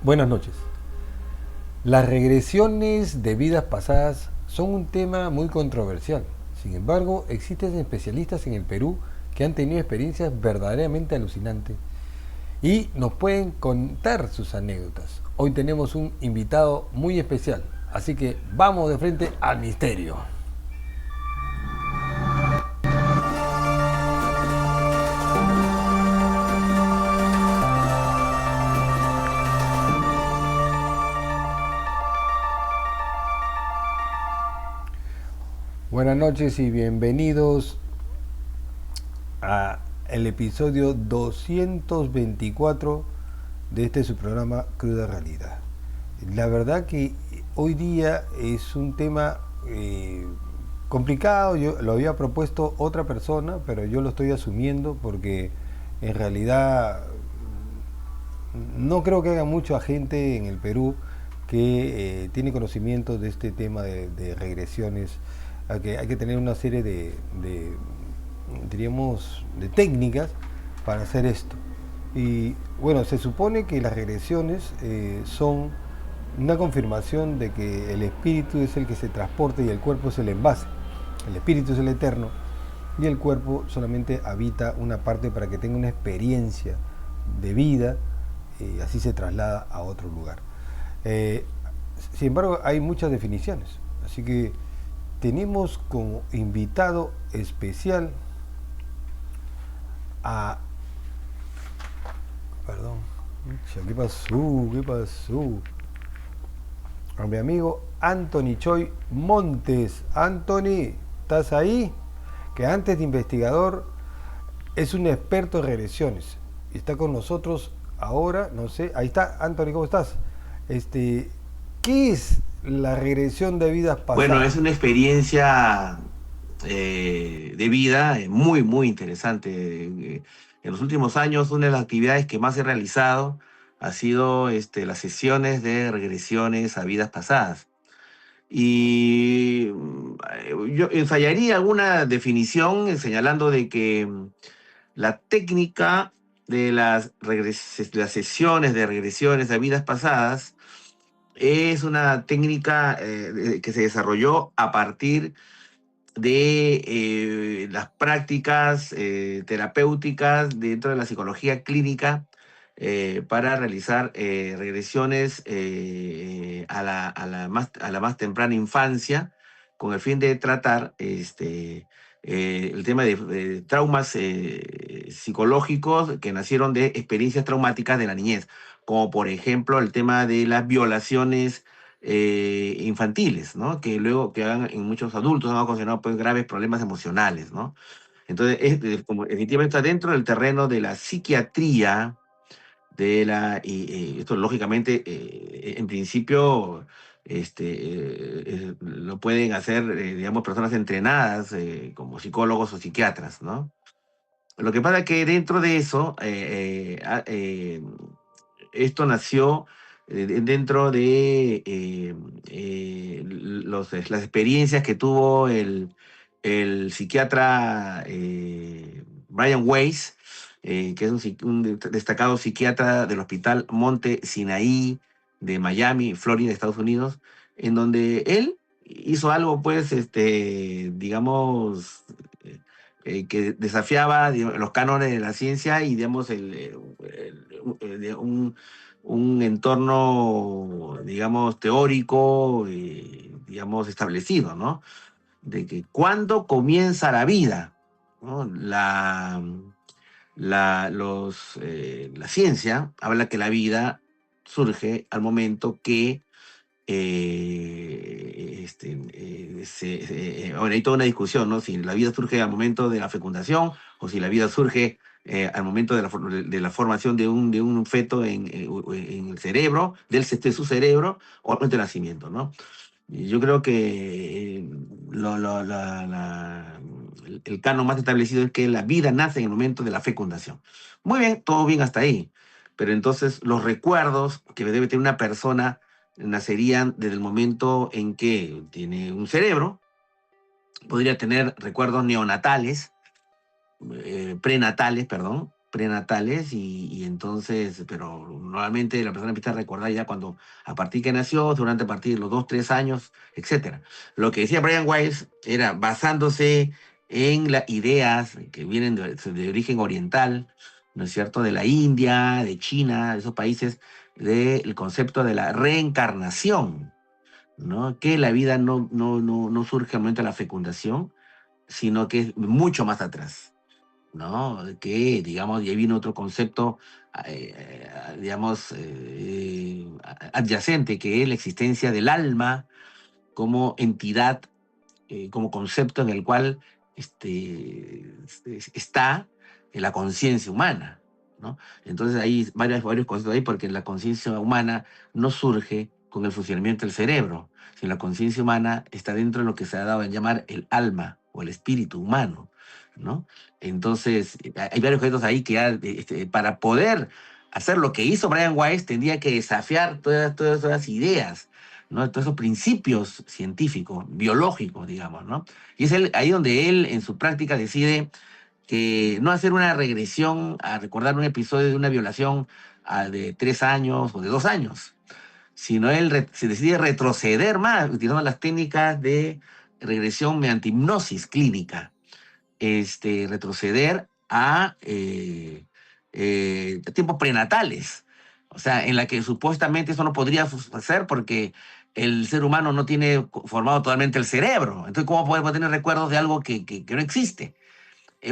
Buenas noches. Las regresiones de vidas pasadas son un tema muy controversial. Sin embargo, existen especialistas en el Perú que han tenido experiencias verdaderamente alucinantes y nos pueden contar sus anécdotas. Hoy tenemos un invitado muy especial, así que vamos de frente al misterio. Buenas noches y bienvenidos a el episodio 224 de este su programa Cruda Realidad. La verdad que hoy día es un tema complicado. Yo lo había propuesto otra persona, pero yo lo estoy asumiendo porque en realidad no creo que haya mucha gente en el Perú que tiene conocimiento de este tema de regresiones. Hay que tener una serie diríamos, de técnicas para hacer esto. Y bueno, se supone que las regresiones son una confirmación de que el espíritu es el que se transporta y el cuerpo es el envase. El espíritu es el eterno y el cuerpo solamente habita una parte para que tenga una experiencia de vida y así se traslada a otro lugar. Eh, Sin embargo, hay muchas definiciones. Así que tenemos como invitado especial a... Perdón. ¿Qué pasó? ¿Qué pasó? A mi amigo Anthony Choi Montes. Anthony, ¿estás ahí? Que antes de investigador es un experto en regresiones. Y está con nosotros ahora, no sé. Ahí está, Anthony, ¿cómo estás? Este, ¿Qué es la regresión de vidas Bueno, pasadas? es una experiencia de vida muy, muy interesante. En los últimos años, una de las actividades que más he realizado ha sido las sesiones de regresiones a vidas pasadas. Y yo ensayaría alguna definición señalando de que la técnica de las sesiones de regresiones a vidas pasadas es una técnica que se desarrolló a partir de las prácticas terapéuticas dentro de la psicología clínica para realizar regresiones a la más temprana infancia con el fin de tratar el tema de traumas psicológicos que nacieron de experiencias traumáticas de la niñez, como por ejemplo el tema de las violaciones infantiles, ¿no? Que luego que hagan en muchos adultos han ocasionado pues, graves problemas emocionales, ¿no? Entonces, como efectivamente está dentro del terreno de la psiquiatría, y esto lógicamente, en principio, lo pueden hacer, digamos, personas entrenadas como psicólogos o psiquiatras, ¿no? Lo que pasa es que dentro de eso, esto nació dentro de las experiencias que tuvo el psiquiatra Brian Weiss, que es un destacado psiquiatra del Hospital Monte Sinaí de Miami, Florida, Estados Unidos, en donde él hizo algo, pues, digamos, que desafiaba digamos, los cánones de la ciencia y, digamos, un entorno, digamos, teórico, digamos, establecido, ¿no? De que cuándo comienza la vida, ¿no? La ciencia habla que la vida surge al momento que ahora hay toda una discusión, ¿no? Si la vida surge al momento de la fecundación o si la vida surge al momento de la formación de un feto en el cerebro, de su cerebro, o al momento del nacimiento, ¿no? Y yo creo que el canon más establecido es que la vida nace en el momento de la fecundación. Muy bien, todo bien hasta ahí. Pero entonces los recuerdos que debe tener una persona nacerían desde el momento en que tiene un cerebro, podría tener recuerdos neonatales, prenatales, perdón, prenatales y entonces, pero normalmente la persona empieza a recordar ya cuando, a partir que nació, durante a partir de los 2, 3 años, etcétera. Lo que decía Brian Weiss era basándose en las ideas que vienen de origen oriental, ¿no es cierto?, de la India, de China, de esos países, del concepto de la reencarnación, ¿no? Que la vida no surge al momento de la fecundación, sino que es mucho más atrás, ¿no? Que, digamos, y ahí viene otro concepto, digamos, adyacente, que es la existencia del alma como entidad, como concepto en el cual está en la conciencia humana, ¿no? Entonces hay varios conceptos ahí, porque la conciencia humana no surge con el funcionamiento del cerebro, sino la conciencia humana está dentro de lo que se ha dado a llamar el alma o el espíritu humano, ¿no? Entonces, hay varios conceptos ahí que ya, para poder hacer lo que hizo Brian Weiss, tendría que desafiar todas esas ideas, ¿no? Todos esos principios científicos, biológicos, digamos, ¿no? Y es ahí donde él, en su práctica, decide que no hacer una regresión a recordar un episodio de una violación de 3 años o de 2 años, sino él se decide retroceder más, utilizando las técnicas de regresión mediante hipnosis clínica, retroceder a tiempos prenatales, o sea, en la que supuestamente eso no podría hacer porque el ser humano no tiene formado totalmente el cerebro. Entonces, ¿cómo podemos tener recuerdos de algo que no existe?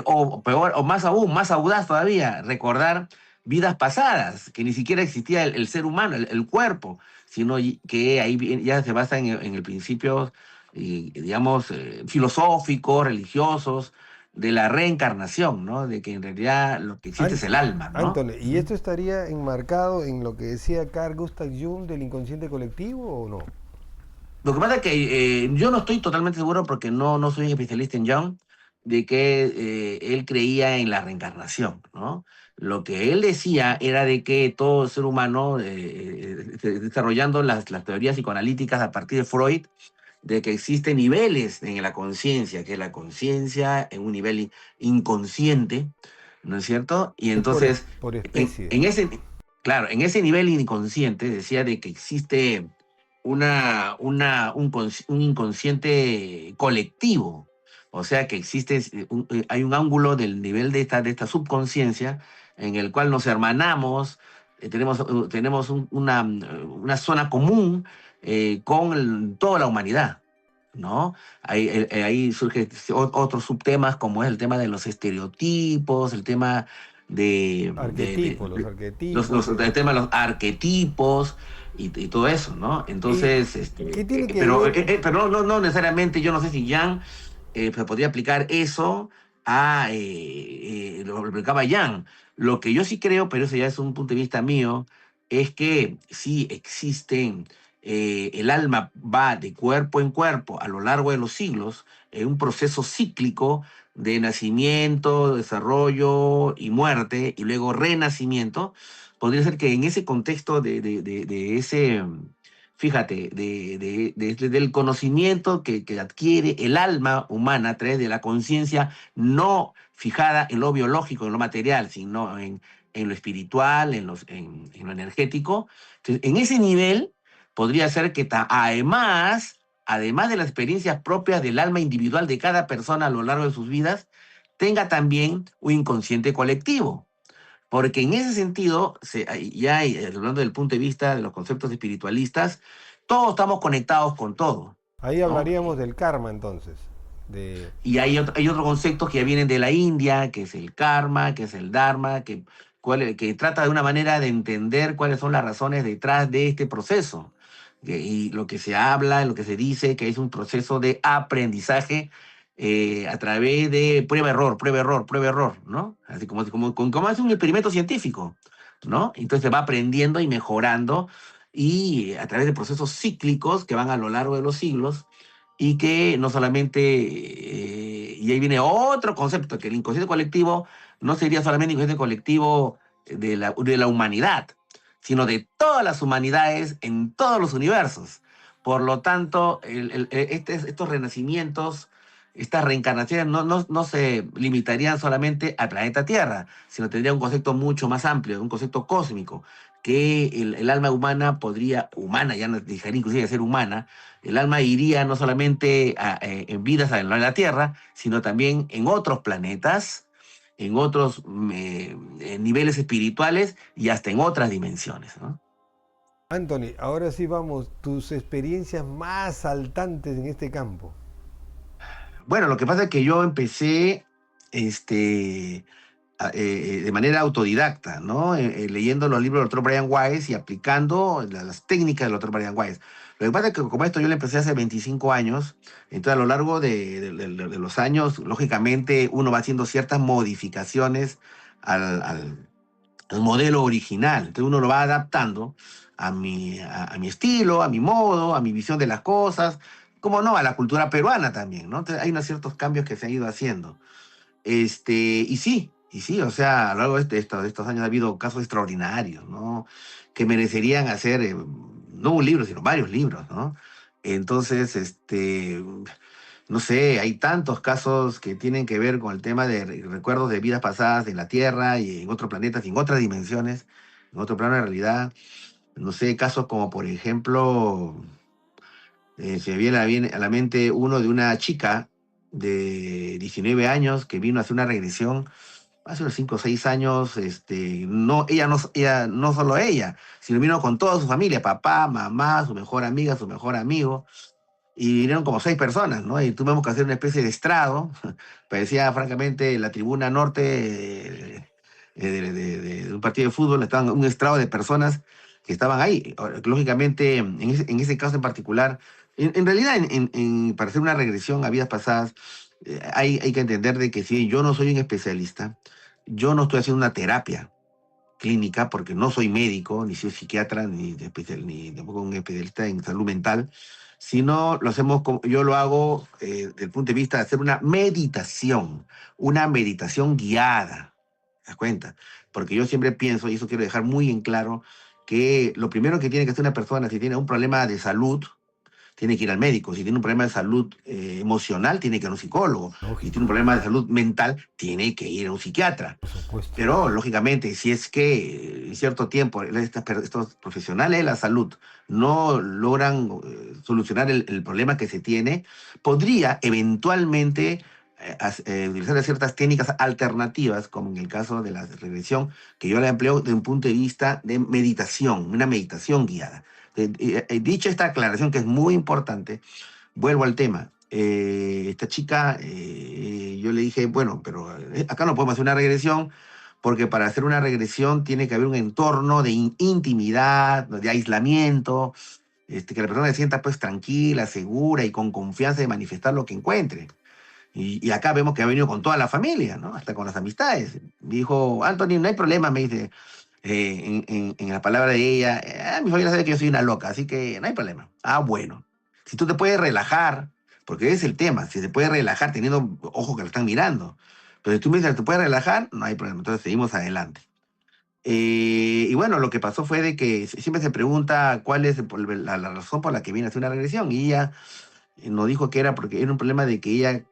O peor, o más aún, más audaz todavía, recordar vidas pasadas, que ni siquiera existía el ser humano, el cuerpo, sino que ahí ya se basa en el principio, digamos, filosóficos, religiosos, de la reencarnación, ¿no? De que en realidad lo que existe es el alma, ¿no? Anthony, ¿y esto estaría enmarcado en lo que decía Carl Gustav Jung del inconsciente colectivo o no? Lo que pasa es que yo no estoy totalmente seguro, porque no soy especialista en Jung, de que él creía en la reencarnación, ¿no? Lo que él decía era de que todo ser humano, desarrollando las teorías psicoanalíticas a partir de Freud, de que existen niveles en la conciencia, que es la conciencia en un nivel inconsciente, ¿no es cierto? Y Es entonces, por en, especie. en ese, claro, en ese nivel inconsciente decía de que existe un inconsciente colectivo, o sea que existe, hay un ángulo del nivel de esta subconsciencia en el cual nos hermanamos, tenemos una zona común con toda la humanidad, ¿no? Ahí surgen otros subtemas, como es el tema de los estereotipos, el tema Arquetipos, los arquetipos. el tema de los arquetipos y todo eso, ¿no? ¿Y Entonces, qué tiene que pero, ver? pero no necesariamente, yo no sé si Jan se podría aplicar eso lo aplicaba Jan. Lo que yo sí creo, pero eso ya es un punto de vista mío, es que sí existen, el alma va de cuerpo en cuerpo a lo largo de los siglos, en un proceso cíclico de nacimiento, desarrollo y muerte, y luego renacimiento. Podría ser que en ese contexto de ese, fíjate, del conocimiento que adquiere el alma humana a través de la conciencia, no fijada en lo biológico, en lo material, sino en lo espiritual, en lo energético. Entonces, en ese nivel podría ser que además de las experiencias propias del alma individual de cada persona a lo largo de sus vidas, tenga también un inconsciente colectivo. Porque en ese sentido, ya hablando del punto de vista de los conceptos espiritualistas, todos estamos conectados con todo, Ahí ¿no? hablaríamos del karma entonces. De, Y hay otros conceptos que ya vienen de la India, que es el karma, que es el dharma, que trata de una manera de entender cuáles son las razones detrás de este proceso. Y lo que se habla, lo que se dice, que es un proceso de aprendizaje a través de prueba-error, prueba-error, prueba-error, ¿no? Así como es un experimento científico, ¿no? Entonces se va aprendiendo y mejorando, y a través de procesos cíclicos que van a lo largo de los siglos, y que no solamente, y ahí viene otro concepto, que el inconsciente colectivo no sería solamente inconsciente colectivo de la humanidad, sino de todas las humanidades en todos los universos. Por lo tanto, estos renacimientos estas reencarnaciones no se limitarían solamente al planeta Tierra, sino tendría un concepto mucho más amplio, un concepto cósmico, que el alma humana podría, humana, ya no dejaría inclusive de ser humana, el alma iría no solamente en vidas en la Tierra, sino también en otros planetas, en otros niveles espirituales y hasta en otras dimensiones, ¿no? Anthony, ahora sí vamos, tus experiencias más saltantes en este campo. Bueno, lo que pasa es que yo empecé de manera autodidacta, ¿no? Leyendo los libros del Dr. Brian Weiss y aplicando las técnicas del Dr. Brian Weiss. Lo que pasa es que como esto yo lo empecé hace 25 años, entonces a lo largo de los años, lógicamente uno va haciendo ciertas modificaciones al modelo original. Entonces uno lo va adaptando a mi estilo, a mi modo, a mi visión de las cosas, como no, a la cultura peruana también, ¿no? Entonces hay unos ciertos cambios que se han ido haciendo. Y sí, o sea, a lo largo de estos años ha habido casos extraordinarios, ¿no? Que merecerían hacer, no un libro, sino varios libros, ¿no? Entonces, no sé, hay tantos casos que tienen que ver con el tema de recuerdos de vidas pasadas en la Tierra y en otros planetas y en otras dimensiones, en otro plano de realidad. No sé, casos como, por ejemplo, se me viene a la mente uno de una chica de 19 años que vino a hacer una regresión hace unos 5 o 6 años. Ella no solo ella, sino vino con toda su familia, papá, mamá, su mejor amiga, su mejor amigo, y vinieron como 6 personas, ¿no? Y tuvimos que hacer una especie de estrado, parecía francamente la tribuna norte de un partido de fútbol, estaban un estrado de personas que estaban ahí. Lógicamente, en ese caso en particular, en realidad, para hacer una regresión a vidas pasadas, hay que entender de que si yo no soy un especialista, yo no estoy haciendo una terapia clínica porque no soy médico, ni soy psiquiatra, ni tampoco un especialista en salud mental, sino lo hacemos como, yo lo hago desde el punto de vista de hacer una meditación guiada, ¿te das cuenta? Porque yo siempre pienso, y eso quiero dejar muy en claro, que lo primero que tiene que hacer una persona si tiene un problema de salud, tiene que ir al médico. Si tiene un problema de salud emocional, tiene que ir a un psicólogo. Si tiene un Lógico, problema de salud mental, tiene que ir a un psiquiatra. por supuesto. Pero, lógicamente, si es que en cierto tiempo estos profesionales de la salud no logran solucionar el problema que se tiene, podría eventualmente utilizar ciertas técnicas alternativas, como en el caso de la regresión, que yo la empleo desde un punto de vista de meditación, una meditación guiada. Dicho esta aclaración que es muy importante, vuelvo al tema. Esta chica, yo le dije, bueno, pero acá no podemos hacer una regresión porque para hacer una regresión tiene que haber un entorno de intimidad, de aislamiento, que la persona se sienta pues tranquila, segura y con confianza de manifestar lo que encuentre. Y acá vemos que ha venido con toda la familia, ¿no? Hasta con las amistades. Me dijo, Anthony, no hay problema, me dice, en la palabra de ella, mi familia sabe que yo soy una loca, así que no hay problema. Ah, bueno. Si tú te puedes relajar, porque ese es el tema, si te puedes relajar teniendo ojos que lo están mirando. Pero si tú me dices, ¿te puedes relajar? No hay problema. Entonces seguimos adelante. Y bueno, lo que pasó fue de que siempre se pregunta cuál es la razón por la que viene a hacer una regresión. Y ella nos dijo que era porque era un problema de que ella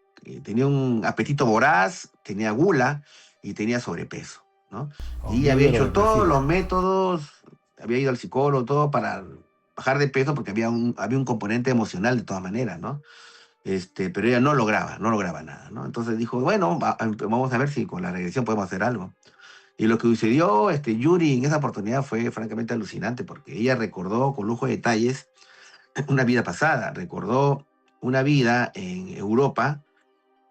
tenía un apetito voraz, tenía gula y tenía sobrepeso, ¿no? Oh, Y ella muy había hecho todos depresiva. los métodos, había ido al psicólogo, todo para bajar de peso porque había un componente emocional de todas maneras, ¿no? Pero ella no lograba nada, ¿no? Entonces dijo, bueno, vamos a ver si con la regresión podemos hacer algo. Y lo que sucedió, Yuri, en esa oportunidad fue francamente alucinante porque ella recordó con lujo de detalles una vida pasada, recordó una vida en Europa,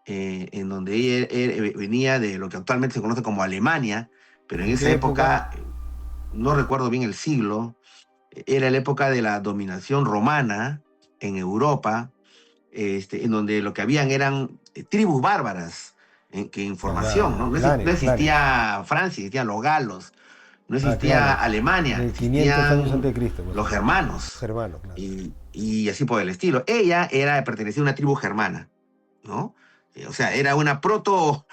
en donde ella venía de lo que actualmente se conoce como Alemania, pero en ¿En esa qué época? época, no recuerdo bien el siglo, era la época de la dominación romana en Europa, en donde lo que habían eran tribus bárbaras, que O información, ¿no? sea, No clanes, clanes. existía Francia, existían los galos, no Ah, existía clanes. Alemania, 1500 años existían antes de Cristo, más o los menos. Los germanos germanos, claro. y así por el estilo. Ella pertenecía a una tribu germana, ¿no? O sea, era una proto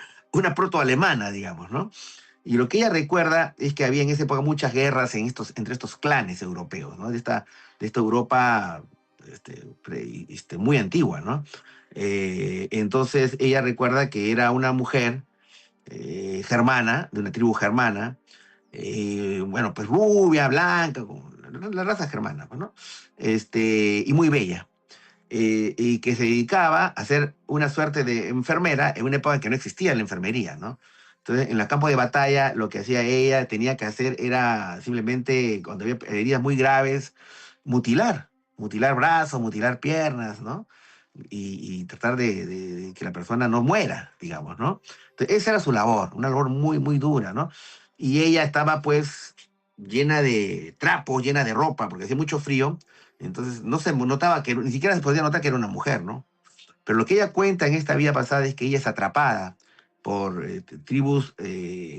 alemana, digamos, ¿no? Y lo que ella recuerda es que había en esa época muchas guerras entre estos clanes europeos, ¿no? De esta Europa muy antigua, ¿no? Entonces ella recuerda que era una mujer germana, de una tribu germana, bueno, pues rubia, blanca, con la raza germana, pues, ¿no? Y muy bella. Y que se dedicaba a ser una suerte de enfermera en una época en que no existía la enfermería, ¿no? Entonces, en los campos de batalla, lo que hacía ella, tenía que hacer era simplemente, cuando había heridas muy graves, mutilar brazos, mutilar piernas, ¿no? Y tratar de que la persona no muera, digamos, ¿no? Entonces, esa era su labor, una labor muy, muy dura, ¿no? Y ella estaba, pues, llena de trapos, llena de ropa, porque hacía mucho frío, entonces no se notaba que, ni siquiera se podía notar que era una mujer, ¿no? Pero lo que ella cuenta en esta vida pasada es que ella es atrapada por tribus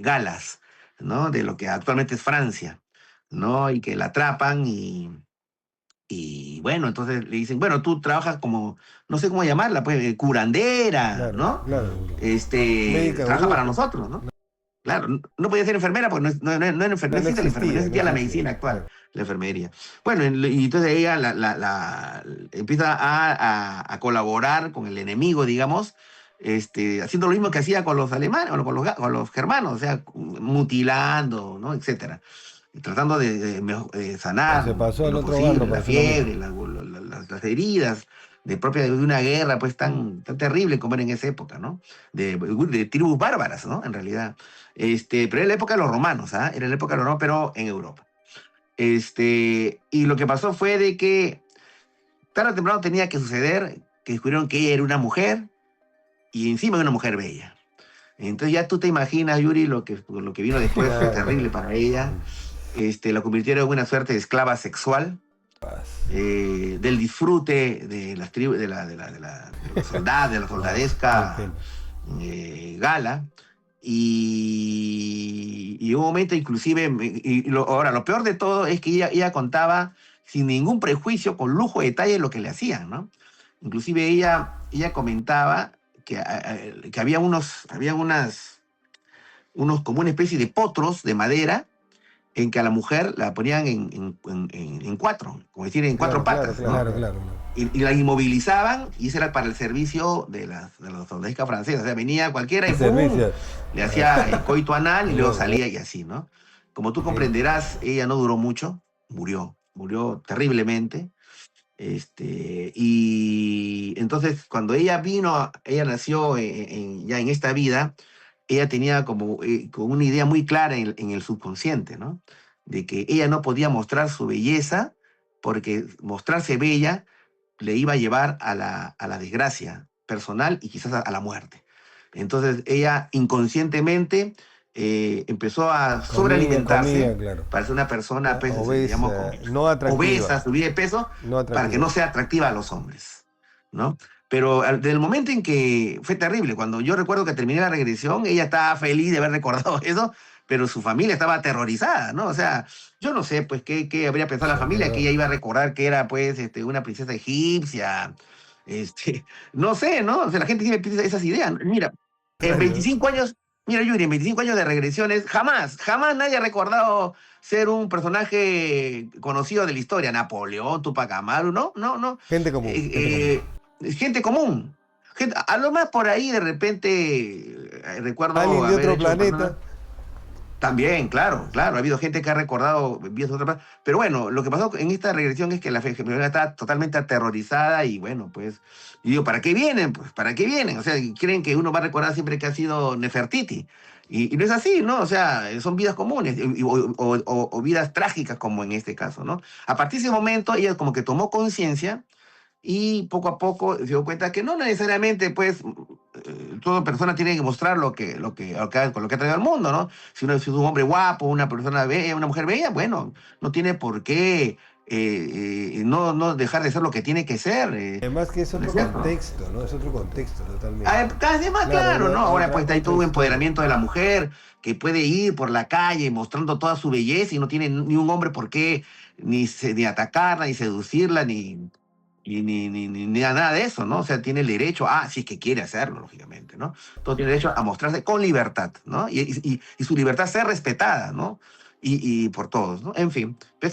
galas, ¿no? De lo que actualmente es Francia, ¿no? Y que la atrapan y bueno, entonces le dicen, bueno, tú trabajas como, no sé cómo llamarla, pues, curandera, Claro, ¿no? claro. Médica de Trabaja para grupo. nosotros, ¿no? Claro, no podía ser enfermera porque no No, no existe la enfermería, no existía, no existía la existía. medicina actual, Claro. la enfermería. Bueno, y entonces ella empieza a colaborar con el enemigo, digamos, haciendo lo mismo que hacía con los alemanes, con los germanos, o sea, mutilando, ¿no? Etcétera. Y tratando de sanar Se pasó en al lo otro bando posible para la hacer lo mismo. fiebre, las heridas de una guerra pues tan terrible como era en esa época, ¿no? De tribus bárbaras, ¿no? En realidad. Pero era la época de los romanos, ¿ah? Era la época de los romanos, pero en Europa. Y lo que pasó fue de que tarde o temprano tenía que suceder que descubrieron que ella era una mujer y encima era una mujer bella. Entonces ya tú te imaginas, Yuri, lo que vino después fue Claro, terrible claro. para ella. La convirtieron en una suerte de esclava sexual, Paz. del disfrute de las tribus, de los soldados, de la Wow, qué soldadesca pena. gala. Y un momento inclusive, ahora lo peor de todo es que ella contaba sin ningún prejuicio, con lujo de detalle lo que le hacían, ¿no? Inclusive ella comentaba que unos como una especie de potros de madera en que a la mujer la ponían en cuatro, como decir, en cuatro Claro, claro, patas, claro, ¿no? claro, claro. Y la inmovilizaban y eso era para el servicio de la soldadesca francesa. O sea, venía cualquiera y El ¡pum! servicio. Le hacía coito anal y luego Wow, salía y así, ¿no? Como tú horrible. comprenderás, ella no duró mucho, murió terriblemente. Y entonces cuando ella nació ya en esta vida, ella tenía como una idea muy clara en el subconsciente, ¿no? De que ella no podía mostrar su belleza porque mostrarse bella le iba a llevar a la desgracia personal y quizás a la muerte. Entonces ella inconscientemente empezó a Comía, sobrealimentarse claro. para ser una persona, pues, digamos, Obesa, no obesa, atractiva. subir de peso, No para que atractiva. no sea atractiva a los hombres, ¿no? Pero del momento en que fue terrible, cuando yo recuerdo que terminé la regresión, ella estaba feliz de haber recordado eso, pero su familia estaba aterrorizada, ¿no? O sea, yo no sé, pues, qué habría pensado la Pucha, familia, que no. ella iba a recordar que era, pues, una princesa egipcia, no sé, ¿no? O sea, la gente tiene esas ideas. Mira, en Extraño. 25 años, mira, Yuri, en 25 años de regresiones, jamás nadie ha recordado ser un personaje conocido de la historia, Napoleón, Tupac Amaru, no, no, no. Gente común, gente común. Gente común. A lo más por ahí de repente recuerdo Alguien de haber otro hecho personas. planeta. También, claro, claro, ha habido gente que ha recordado vidas de otra parte. Pero bueno, lo que pasó en esta regresión es que la femenina está totalmente aterrorizada y bueno, pues, y digo, ¿para qué vienen? Pues, ¿para qué vienen? O sea, creen que uno va a recordar siempre que ha sido Nefertiti. Y no es así, ¿no? O sea, son vidas comunes o vidas trágicas como en este caso, ¿no? A partir de ese momento ella como que tomó conciencia y poco a poco se dio cuenta que no necesariamente, pues, toda persona tiene que mostrar con lo que ha traído al mundo, ¿no? Si es un hombre guapo, una persona bella, una mujer bella, bueno, no tiene por qué no dejar de ser lo que tiene que ser, Además que es ¿no es otro cierto? contexto, ¿no? Es otro contexto totalmente. Casi más Claro, claro, ¿no? Ahora pues hay otra todo un historia. empoderamiento de la mujer que puede ir por la calle mostrando toda su belleza y no tiene ni un hombre por qué ni atacarla, ni seducirla, ni a nada de eso, ¿no? O sea, tiene el derecho, si es que quiere hacerlo, lógicamente, ¿no? Todo tiene derecho a mostrarse con libertad, ¿no? Y su libertad ser respetada, ¿no? y por todos, ¿no? En fin, pero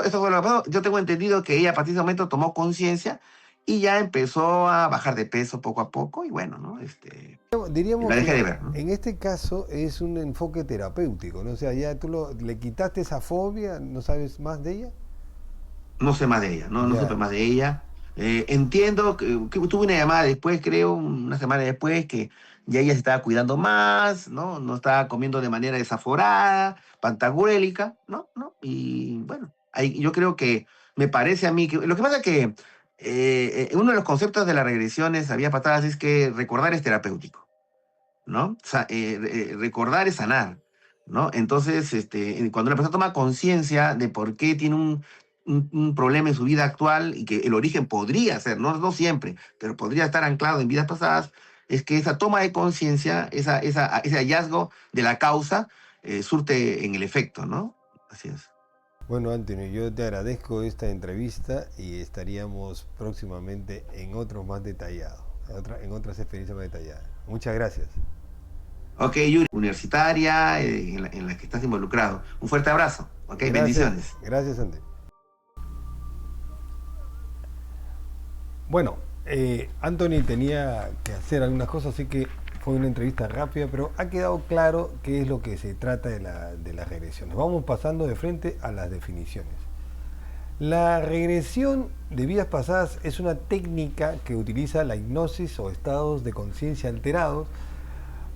eso fue lo que pasó. Yo tengo entendido que ella a partir de ese momento tomó conciencia y ya empezó a bajar de peso poco a poco y bueno, ¿no? Diríamos La dejé de que ver, ¿no? en este caso es un enfoque terapéutico, ¿no? O sea, ya tú le quitaste esa fobia, ¿no sabes más de ella? No sé más de ella, no supe Ya, más de ella. Entiendo que tuve una llamada después, creo, una semana después, que ya ella se estaba cuidando más, ¿no? No estaba comiendo de manera desaforada, pantagruélica, ¿no? Y bueno, yo creo que me parece a mí que. Lo que pasa es que uno de los conceptos de las regresiones había patadas es que recordar es terapéutico. ¿No? Recordar es sanar, ¿no? Entonces, cuando una persona toma conciencia de por qué tiene un problema en su vida actual y que el origen podría ser, no siempre, pero podría estar anclado en vidas pasadas, es que esa toma de conciencia, ese hallazgo de la causa, surte en el efecto, ¿no? Así es. bueno, Antonio, yo te agradezco esta entrevista y estaríamos próximamente en otros más detallados, en otras experiencias más detalladas. Muchas gracias. Ok, Yuri, universitaria, en la que estás involucrado. Un fuerte abrazo, ok, Gracias, bendiciones. gracias, Antonio. Bueno, Anthony tenía que hacer algunas cosas, así que fue una entrevista rápida, pero ha quedado claro qué es lo que se trata de las regresiones. Vamos pasando de frente a las definiciones. La regresión de vidas pasadas es una técnica que utiliza la hipnosis o estados de conciencia alterados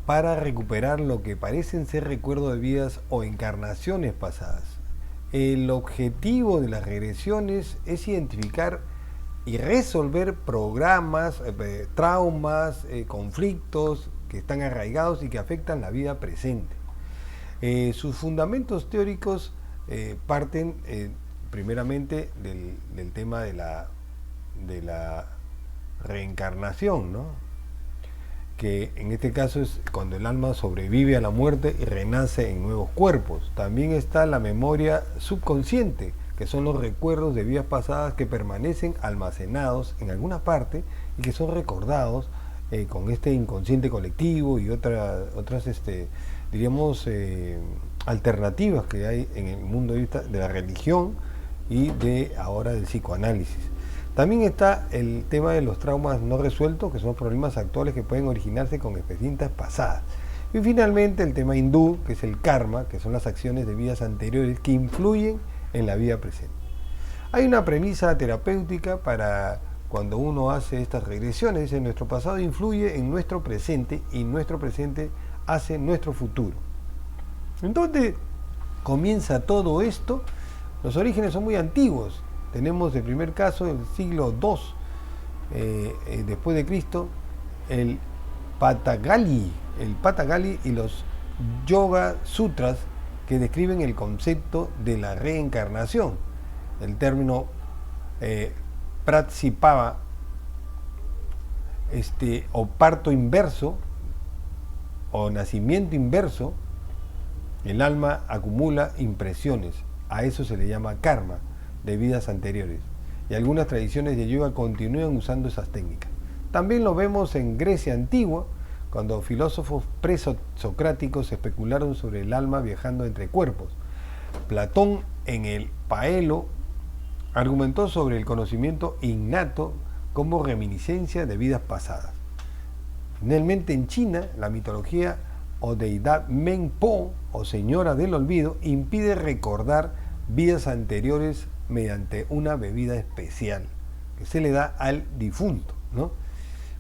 para recuperar lo que parecen ser recuerdos de vidas o encarnaciones pasadas. El objetivo de las regresiones es identificar y resolver programas, traumas, conflictos que están arraigados y que afectan la vida presente. Sus fundamentos teóricos parten primeramente del tema de la reencarnación, ¿no? Que en este caso es cuando el alma sobrevive a la muerte y renace en nuevos cuerpos. También está la memoria subconsciente, que son los recuerdos de vidas pasadas que permanecen almacenados en alguna parte y que son recordados con este inconsciente colectivo y otras diríamos, alternativas que hay en el mundo de la religión y de ahora del psicoanálisis. También está el tema de los traumas no resueltos, que son problemas actuales que pueden originarse con experiencias pasadas. Y finalmente el tema hindú, que es el karma, que son las acciones de vidas anteriores que influyen en la vida presente. Hay una premisa terapéutica para cuando uno hace estas regresiones, dice nuestro pasado influye en nuestro presente y nuestro presente hace nuestro futuro. Entonces comienza todo esto, los orígenes son muy antiguos. Tenemos el primer caso del siglo II después de Cristo, el Patanjali y los Yoga Sutras que describen el concepto de la reencarnación. El término Pratsipava o parto inverso o nacimiento inverso, el alma acumula impresiones. A eso se le llama karma de vidas anteriores. Y algunas tradiciones de yoga continúan usando esas técnicas. También lo vemos en Grecia antigua, cuando filósofos presocráticos especularon sobre el alma viajando entre cuerpos. Platón en el Paelo argumentó sobre el conocimiento innato como reminiscencia de vidas pasadas. Finalmente en China, la mitología o deidad Mengpo o señora del olvido impide recordar vidas anteriores mediante una bebida especial que se le da al difunto, ¿no?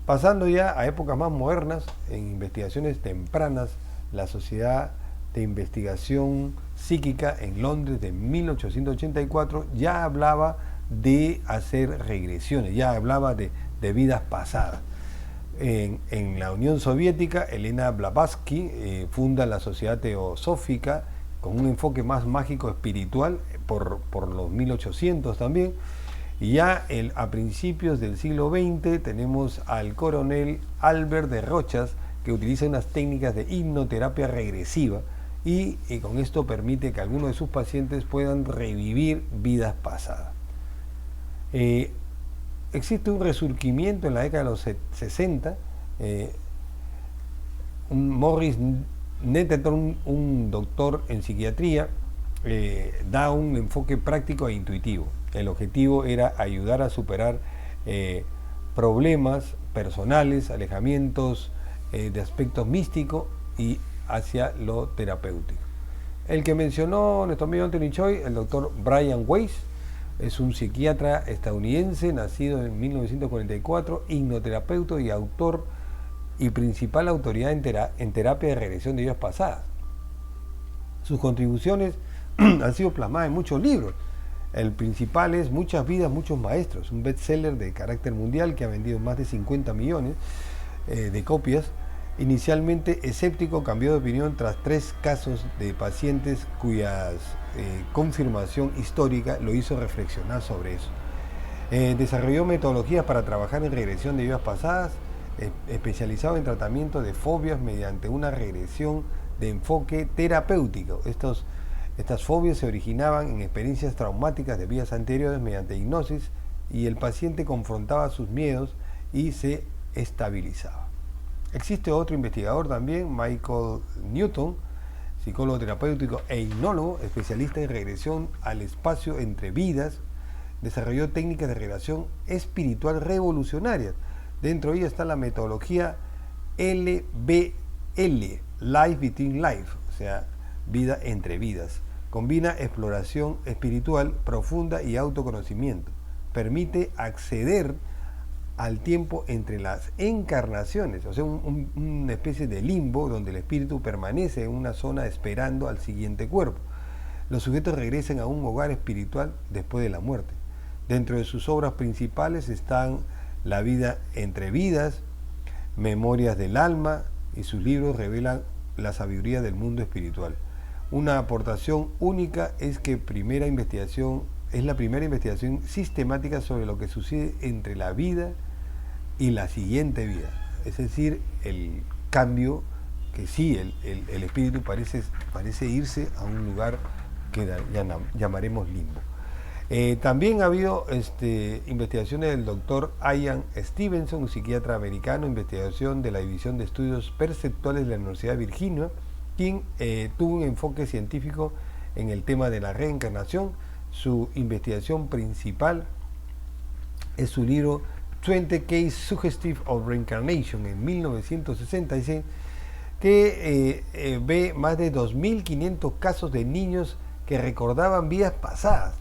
Pasando ya a épocas más modernas, en investigaciones tempranas, la Sociedad de Investigación Psíquica en Londres de 1884 ya hablaba de hacer regresiones, ya hablaba de vidas pasadas. En la Unión Soviética, Elena Blavatsky funda la Sociedad Teosófica con un enfoque más mágico espiritual por los 1800 también. Y ya a principios del siglo XX tenemos al coronel Albert de Rochas, que utiliza unas técnicas de hipnoterapia regresiva y con esto permite que algunos de sus pacientes puedan revivir vidas pasadas. Existe un resurgimiento en la década de los 60. Morris Netterton, un doctor en psiquiatría, da un enfoque práctico e intuitivo. El objetivo era ayudar a superar problemas personales, alejamientos de aspectos místicos y hacia lo terapéutico. El que mencionó nuestro amigo Anthony Choi, el doctor Brian Weiss, es un psiquiatra estadounidense nacido en 1944, hipnoterapeuta y autor y principal autoridad en terapia de regresión de vidas pasadas. Sus contribuciones han sido plasmadas en muchos libros. El principal es Muchas vidas, muchos maestros, un bestseller de carácter mundial que ha vendido más de 50 millones de copias. Inicialmente escéptico, cambió de opinión tras 3 casos de pacientes cuyas confirmación histórica lo hizo reflexionar sobre eso. Desarrolló metodologías para trabajar en regresión de vidas pasadas, especializado en tratamiento de fobias mediante una regresión de enfoque terapéutico. Estas fobias se originaban en experiencias traumáticas de vidas anteriores mediante hipnosis, y el paciente confrontaba sus miedos y se estabilizaba. Existe otro investigador también, Michael Newton, psicólogo terapéutico e hipnólogo, especialista en regresión al espacio entre vidas. Desarrolló técnicas de regresión espiritual revolucionarias. Dentro de ella está la metodología LBL, Life Between Life, o sea, vida entre vidas. Combina exploración espiritual profunda y autoconocimiento. Permite acceder al tiempo entre las encarnaciones, o sea, una especie de limbo donde el espíritu permanece en una zona esperando al siguiente cuerpo. Los sujetos regresan a un hogar espiritual después de la muerte. Dentro de sus obras principales están La vida entre vidas, Memorias del alma, y sus libros revelan la sabiduría del mundo espiritual. Una aportación única es que es la primera investigación sistemática sobre lo que sucede entre la vida y la siguiente vida, es decir, el cambio que sí, el espíritu parece irse a un lugar que llamaremos limbo. También ha habido investigaciones del doctor Ian Stevenson, un psiquiatra americano, investigación de la División de Estudios Perceptuales de la Universidad de Virginia, quien tuvo un enfoque científico en el tema de la reencarnación. Su investigación principal es su libro 20 Cases Suggestive of Reincarnation en 1966, que ve más de 2.500 casos de niños que recordaban vidas pasadas.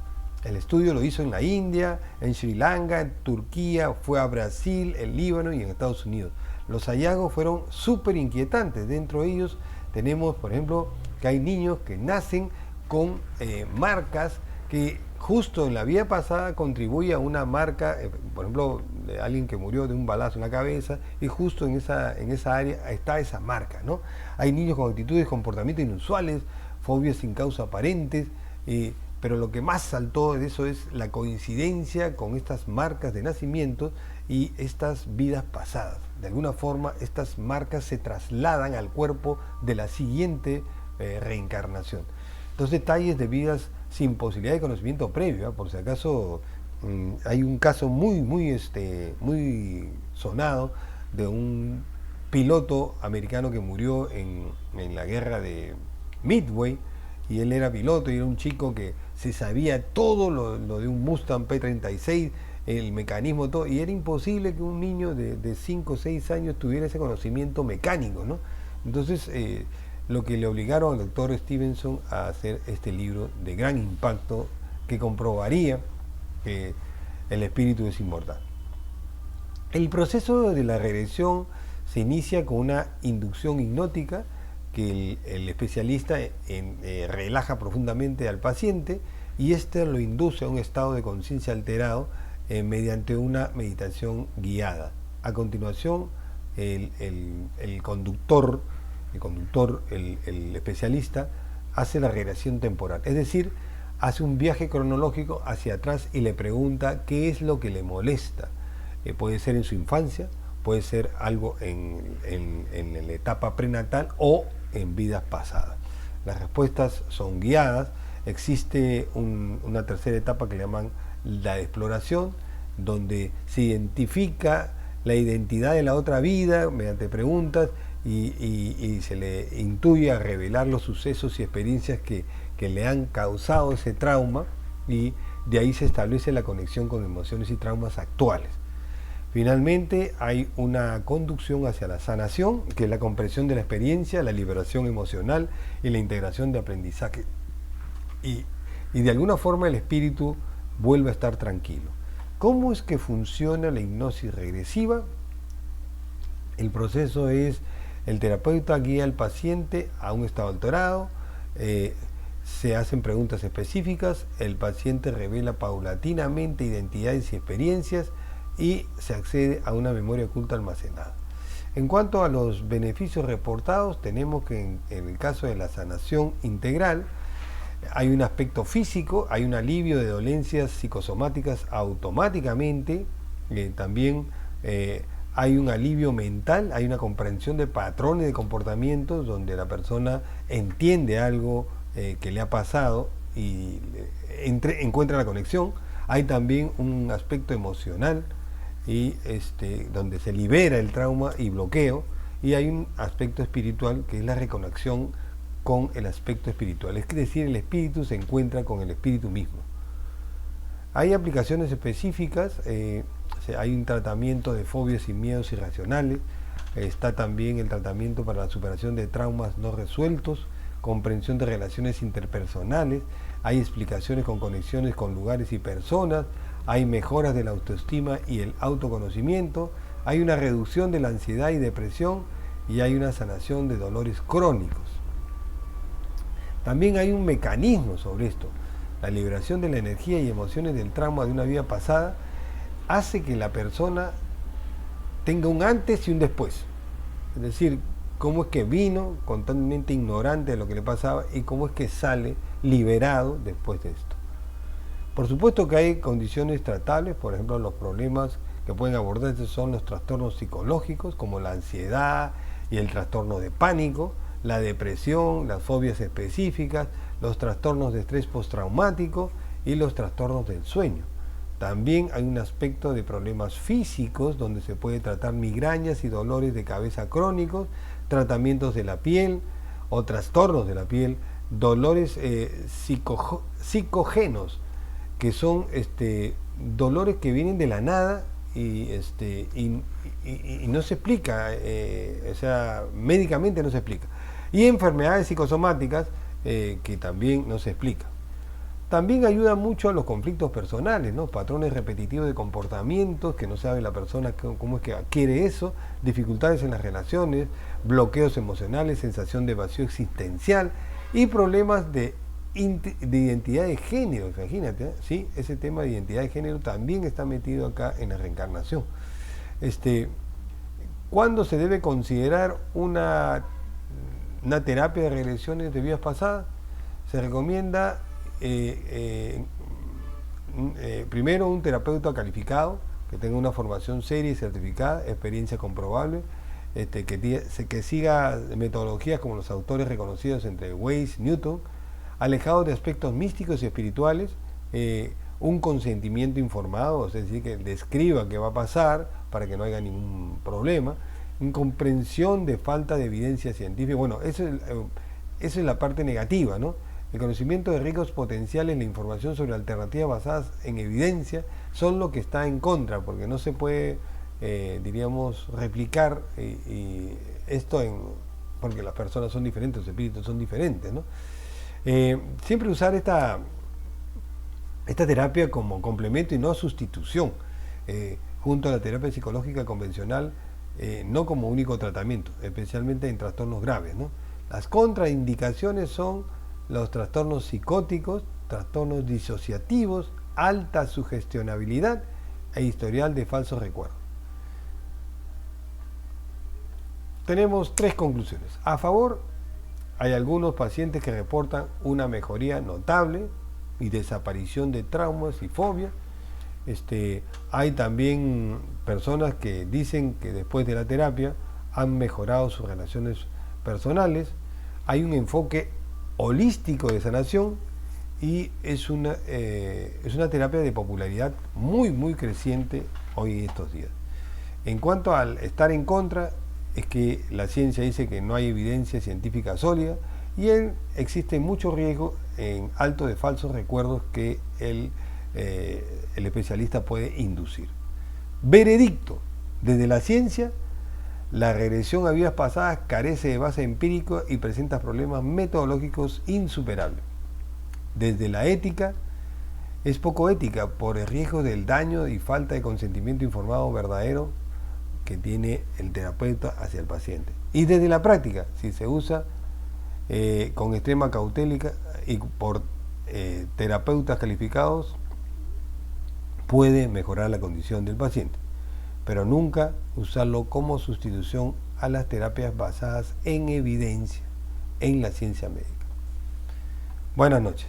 El estudio lo hizo en la India, en Sri Lanka, en Turquía, fue a Brasil, el Líbano y en Estados Unidos. Los hallazgos fueron súper inquietantes. Dentro de ellos tenemos, por ejemplo, que hay niños que nacen con marcas que justo en la vida pasada contribuye a una marca, por ejemplo, de alguien que murió de un balazo en la cabeza, y justo en esa área está esa marca, ¿no? Hay niños con actitudes y comportamientos inusuales, fobias sin causa aparentes, pero lo que más saltó de eso es la coincidencia con estas marcas de nacimiento y estas vidas pasadas. De alguna forma, estas marcas se trasladan al cuerpo de la siguiente reencarnación. Dos detalles de vidas sin posibilidad de conocimiento previo, por si acaso. Hay un caso muy sonado de un piloto americano que murió en la guerra de Midway, y él era piloto y era un chico que se sabía todo lo de un Mustang P-36, el mecanismo, todo, y era imposible que un niño de 5 o 6 años tuviera ese conocimiento mecánico, ¿no? Entonces, lo que le obligaron al doctor Stevenson a hacer este libro de gran impacto que comprobaría que el espíritu es inmortal. El proceso de la regresión se inicia con una inducción hipnótica que el especialista relaja profundamente al paciente, y este lo induce a un estado de conciencia alterado mediante una meditación guiada. A continuación, el especialista hace la regresión temporal, es decir, hace un viaje cronológico hacia atrás y le pregunta qué es lo que le molesta. Puede ser en su infancia, puede ser algo en la etapa prenatal o en vidas pasadas. Las respuestas son guiadas. Existe una tercera etapa que le llaman la exploración, donde se identifica la identidad de la otra vida mediante preguntas y se le intuye a revelar los sucesos y experiencias que que le han causado ese trauma, y de ahí se establece la conexión con emociones y traumas actuales. Finalmente hay una conducción hacia la sanación, que es la comprensión de la experiencia, la liberación emocional y la integración de aprendizaje. Y de alguna forma el espíritu vuelve a estar tranquilo. ¿Cómo es que funciona la hipnosis regresiva? El proceso es: el terapeuta guía al paciente a un estado alterado, se hacen preguntas específicas, el paciente revela paulatinamente identidades y experiencias, y se accede a una memoria oculta almacenada. En cuanto a los beneficios reportados, tenemos que en el caso de la sanación integral hay un aspecto físico, hay un alivio de dolencias psicosomáticas automáticamente, también hay un alivio mental, hay una comprensión de patrones de comportamientos donde la persona entiende algo que le ha pasado y encuentra la conexión. Hay también un aspecto emocional, y donde se libera el trauma y bloqueo, y hay un aspecto espiritual que es la reconexión con el aspecto espiritual, es decir, el espíritu se encuentra con el espíritu mismo. Hay aplicaciones específicas, hay un tratamiento de fobias y miedos irracionales, está también el tratamiento para la superación de traumas no resueltos, comprensión de relaciones interpersonales, hay explicaciones con conexiones con lugares y personas, hay mejoras de la autoestima y el autoconocimiento, hay una reducción de la ansiedad y depresión, y hay una sanación de dolores crónicos. También hay un mecanismo sobre esto. La liberación de la energía y emociones del trauma de una vida pasada hace que la persona tenga un antes y un después. Es decir, cómo es que vino totalmente ignorante de lo que le pasaba y cómo es que sale liberado después de esto. Por supuesto que hay condiciones tratables, por ejemplo, los problemas que pueden abordarse son los trastornos psicológicos, como la ansiedad y el trastorno de pánico, la depresión, las fobias específicas, los trastornos de estrés postraumático y los trastornos del sueño. También hay un aspecto de problemas físicos donde se puede tratar migrañas y dolores de cabeza crónicos, tratamientos de la piel o trastornos de la piel, dolores psicógenos, que son dolores que vienen de la nada y no se explica, o sea, médicamente no se explica. Y enfermedades psicosomáticas que también no se explica. También ayuda mucho a los conflictos personales, ¿no? Patrones repetitivos de comportamientos que no sabe la persona cómo es que adquiere eso, dificultades en las relaciones, bloqueos emocionales, sensación de vacío existencial y problemas de identidad de género. Imagínate, ¿sí? Ese tema de identidad de género también está metido acá en la reencarnación. ¿Cuándo se debe considerar una terapia de regresiones de vidas pasadas? Se recomienda primero un terapeuta calificado que tenga una formación seria y certificada, experiencia comprobable, que siga metodologías como los autores reconocidos entre Weiss, Newton, alejado de aspectos místicos y espirituales, un consentimiento informado, es decir, que describa qué va a pasar para que no haya ningún problema, incomprensión de falta de evidencia científica. Bueno, esa es la parte negativa, ¿no? El conocimiento de ricos potenciales, la información sobre alternativas basadas en evidencia son lo que está en contra, porque no se puede, diríamos, replicar esto porque las personas son diferentes, los espíritus son diferentes, ¿no? Siempre usar esta terapia como complemento y no sustitución, junto a la terapia psicológica convencional, no como único tratamiento, especialmente en trastornos graves, ¿no? Las contraindicaciones son los trastornos psicóticos, trastornos disociativos, alta sugestionabilidad e historial de falsos recuerdos. Tenemos 3 conclusiones. A favor, hay algunos pacientes que reportan una mejoría notable y desaparición de traumas y fobias. Hay también personas que dicen que después de la terapia han mejorado sus relaciones personales. Hay un enfoque holístico de sanación y es una terapia de popularidad muy, muy creciente hoy en estos días. En cuanto al estar en contra, es que la ciencia dice que no hay evidencia científica sólida y existe mucho riesgo en alto de falsos recuerdos que el especialista puede inducir. Veredicto: desde la ciencia, la regresión a vidas pasadas carece de base empírica y presenta problemas metodológicos insuperables. Desde la ética, es poco ética por el riesgo del daño y falta de consentimiento informado verdadero que tiene el terapeuta hacia el paciente. Y desde la práctica, si se usa con extrema cautela y por terapeutas calificados, puede mejorar la condición del paciente, pero nunca usarlo como sustitución a las terapias basadas en evidencia, en la ciencia médica. Buenas noches.